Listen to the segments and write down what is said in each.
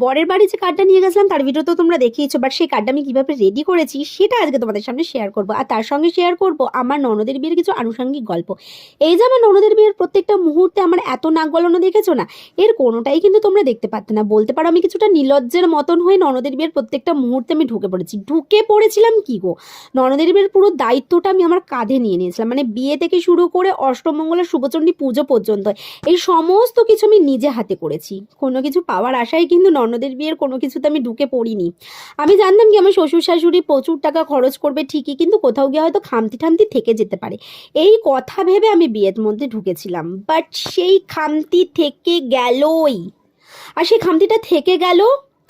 বরের বাড়ি যে কার্ডটা নিয়ে গেছিলাম তার ভিডিও তো তোমরা দেখিয়েছো, বাট সেই কার্ডটা আমি কিভাবে রেডি করেছি সেটা আজকে তোমাদের সামনে শেয়ার করব। আর তার সঙ্গে শেয়ার করব আমার ননদের বিয়ের কিছু আনুষঙ্গিক গল্প। এই যে আমার ননদের বিয়ের প্রত্যেকটা মুহূর্তে আমার এত নাক গলানো দেখেছো না, এর কোনোটাই কিন্তু তোমরা দেখতে পারতে না। বলতে পারো আমি কিছুটা নির্লজ্জের মতন হয়ে ননদের বিয়ের প্রত্যেকটা মুহূর্তে আমি ঢুকে পড়েছিলাম কি গো। ননদের বিয়ের পুরো দায়িত্বটা আমি আমার কাঁধে নিয়ে নিয়েছিলাম, মানে বিয়ে থেকে শুরু করে অষ্টমঙ্গলা শুভচণ্ডী পুজো পর্যন্ত এই সমস্ত কিছু আমি নিজে হাতে করেছি। কোনো কিছু পাওয়ার আশায় কিন্তু ননদের বিয়ের কোনো কিছুতে আমি ঢুকে পড়িনি। আমি জানতাম কি আমার শ্বশুর শাশুড়ি প্রচুর টাকা খরচ করবে ঠিকই, কিন্তু কোথাও গিয়ে হয়তো খামতি ঠামতি থেকে যেতে পারে এই কথা ভেবে আমি বিয়ের মধ্যে ঢুকেছিলাম। বাট সেই খামতি থেকে গেলই। আর সেই খামতিটা থেকে গেল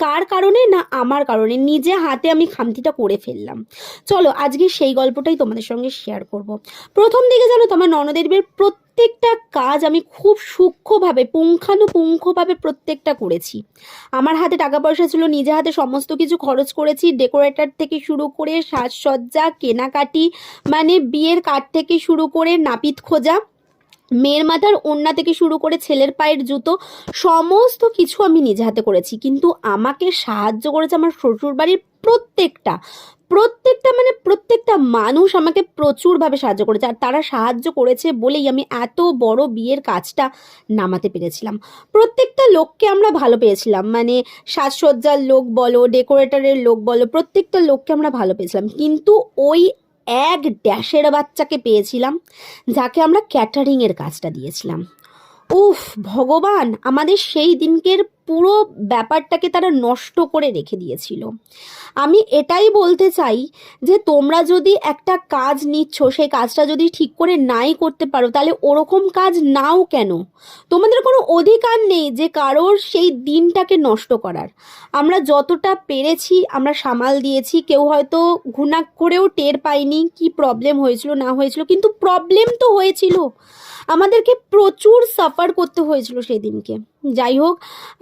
কার কারণে? না আমার কারণে। নিজে হাতে আমি খামতিটা করে ফেললাম। চলো আজকে সেই গল্পটাই তোমাদের সঙ্গে শেয়ার করব। প্রথম দিকে জানো তো আমার ননদের বিয়ের প্রত্যেকটা কাজ আমি খুব সূক্ষ্মভাবে পুঙ্খানুপুঙ্খভাবে প্রত্যেকটা করেছি। আমার হাতে টাকা পয়সা ছিল, নিজে হাতে সমস্ত কিছু খরচ করেছি। ডেকোরেটর থেকে শুরু করে সাজসজ্জা, কেনাকাটি, মানে বিয়ের কার্ড থেকে শুরু করে নাপিত খোঁজা, মেয়ের মাথার ওড়না থেকে শুরু করে ছেলের পায়ের জুতো, সমস্ত কিছু আমি নিজে হাতে করেছি। কিন্তু আমাকে সাহায্য করেছে আমার শ্বশুর বাড়ির প্রত্যেকটা প্রত্যেকটা মানে প্রত্যেকটা মানুষ আমাকে প্রচুরভাবে সাহায্য করেছে। আর তারা সাহায্য করেছে বলেই আমি এত বড় বিয়ের কাজটা নামাতে পেরেছিলাম। প্রত্যেকটা লোককে আমরা ভালো পেয়েছিলাম, মানে সাজসজ্জার লোক বলো, ডেকোরেটরের লোক বলো, প্রত্যেকটা লোককে আমরা ভালো পেয়েছিলাম। কিন্তু ওই এক ড্যাশের বাচ্চাকে পেয়েছিলাম যাকে আমরা ক্যাটারিংয়ের কাজটা দিয়েছিলাম। উফ ভগবান, আমাদের সেই দিনকের পুরো ব্যাপারটাকে তারা নষ্ট করে রেখে দিয়েছিল। আমি এটাই বলতে চাই যে তোমরা যদি একটা কাজ নিচ্ছ, সেই কাজটা যদি ঠিক করে নাই করতে পারো তাহলে ওরকম কাজ নাও কেন। তোমাদের কোনো অধিকার নেই যে কারোর সেই দিনটাকে নষ্ট করার। আমরা যতটা পেরেছি আমরা সামাল দিয়েছি। কেউ হয়তো ঘুণাক করেও টের পাইনি কি প্রবলেম হয়েছিল না হয়েছিল, কিন্তু প্রবলেম তো হয়েছিল। আমাদেরকে প্রচুর সাফার করতে হয়েছিল সেদিনকে। যাই হোক,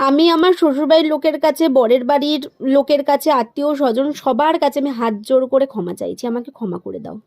আমি আমার শ্বশুরবাড়ির লোকের কাছে, বরের বাড়ির লোকের কাছে, আত্মীয় স্বজন সবার কাছে আমি হাত জোড় করে ক্ষমা চাইছি, আমাকে ক্ষমা করে দাও।